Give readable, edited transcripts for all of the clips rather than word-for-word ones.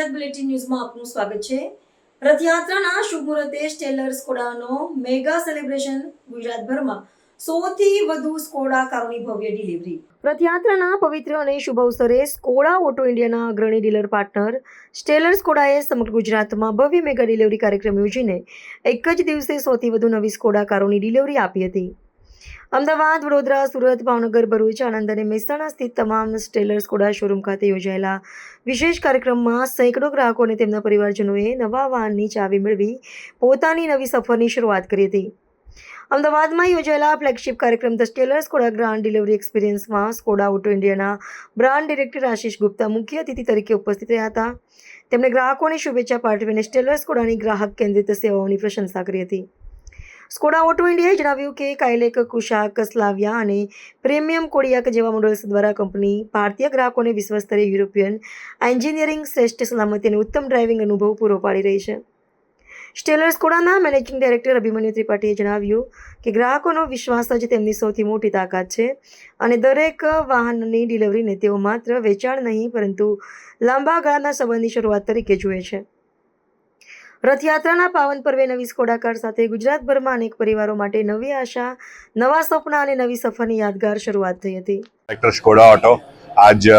Gujarat bulletin ન્યૂઝમાં આપનું સ્વાગત છે। રથયાત્રાના શુભ મુહૂર્તે સ્ટેલર સ્કોડાનો મેગા સેલિબ્રેશન। ગુજરાતભરમાં 100 થી વધુ સ્કોડા કારોની ભવ્ય ડિલિવરી। રથયાત્રાના પવિત્ર અને શુભ અવસરે સ્કોડા ઓટો ઇન્ડિયાના અગ્રણી ડીલર પાર્ટનર સ્ટેલર સ્કોડાએ સમગ્ર ગુજરાતમાં ભવ્ય મેગા ડિલિવરી કાર્યક્રમ યોજીને એક જ દિવસે 100 થી વધુ નવી સ્કોડા કારોની ડિલિવરી આપી હતી। અમદાવાદ, વડોદરા, સુરત, ભાવનગર, ભરૂચ, આણંદ અને મહેસાણા સ્થિત તમામ સ્ટેલર સ્કોડા શોરૂમ ખાતે યોજાયેલા વિશેષ કાર્યક્રમમાં સેંકડો ગ્રાહકો અને તેમના પરિવારજનોએ નવા વાહનની ચાવી મેળવી પોતાની નવી સફરની શરૂઆત કરી હતી। અમદાવાદમાં યોજાયેલા ફ્લેગશિપ કાર્યક્રમ the stellar Skoda grand delivery એક્સપિરિયન્સમાં સ્કોડા ઓટો ઇન્ડિયાના બ્રાન્ડ ડિરેક્ટર આશિષ ગુપ્તા મુખ્ય અતિથિ તરીકે ઉપસ્થિત રહ્યા હતા। તેમણે ગ્રાહકોને શુભેચ્છા પાઠવીને સ્ટેલર સ્કોડાની ગ્રાહક કેન્દ્રિત સેવાઓની પ્રશંસા કરી હતી। સ્કોડા ઓટો ઇન્ડિયાએ જણાવ્યું કે કાઇલેક, કુશાક, સ્લાવિયા અને પ્રીમિયમ કોડિયાક જેવા મોડલ્સ દ્વારા કંપની ભારતીય ગ્રાહકોને વિશ્વસ્તરીય યુરોપિયન એન્જિનિયરિંગ, શ્રેષ્ઠ સલામતી અને ઉત્તમ ડ્રાઇવિંગ અનુભવ પૂરો પાડી રહી છે। સ્ટેલર સ્કોડાના મેનેજિંગ ડાયરેક્ટર અભિમન્યુ ત્રિપાઠીએ જણાવ્યું કે ગ્રાહકોનો વિશ્વાસ જ તેમની સૌથી મોટી તાકાત છે અને દરેક વાહનની ડિલિવરીને તેઓ માત્ર વેચાણ નહીં પરંતુ લાંબા ગાળાના સંબંધની શરૂઆત તરીકે જુએ છે। રથયાત્રાના પાવન પર્વે નવી સ્કોડા કાર સાથે ગુજરાતભરમાં અનેક પરિવારો માટે નવી આશા, નવા સપના અને નવી સફરની यादगार शुरुआत થઈ હતી। डायरेक्टर स्कोडा ऑटो आज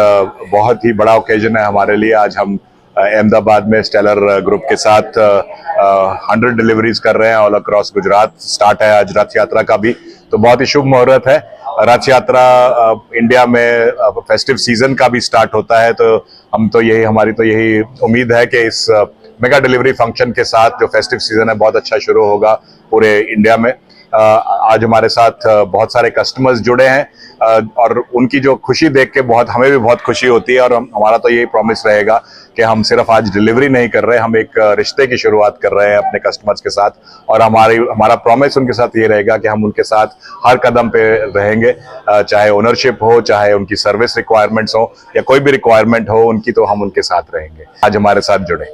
बहुत ही बड़ा ओकेजन है हमारे लिए। आज हम अहमदाबाद में स्टेलर ग्रुप के साथ 100 डिलीवरीज कर रहे हैं ऑल अक्रॉस गुजरात। स्टार्ट है आज रथ यात्रा का भी, तो बहुत ही शुभ मुहूर्त है। रथ यात्रा इंडिया में फेस्टिव सीजन का भी स्टार्ट होता है, तो हमारी तो यही उम्मीद है कि इस मेगा डिलीवरी फंक्शन के साथ जो फेस्टिव सीजन है बहुत अच्छा शुरू होगा पूरे इंडिया में। आज हमारे साथ बहुत सारे कस्टमर्स जुड़े हैं और उनकी जो खुशी देख के हमें भी बहुत खुशी होती है। और हमारा तो यही प्रॉमिस रहेगा कि हम सिर्फ आज डिलीवरी नहीं कर रहे, हम एक रिश्ते की शुरुआत कर रहे हैं अपने कस्टमर्स के साथ। और हमारा प्रॉमिस उनके साथ ये रहेगा कि हम उनके साथ हर कदम पे रहेंगे, चाहे ओनरशिप हो, चाहे उनकी सर्विस रिक्वायरमेंट्स हो या कोई भी रिक्वायरमेंट हो उनकी, तो हम उनके साथ रहेंगे। आज हमारे साथ जुड़े।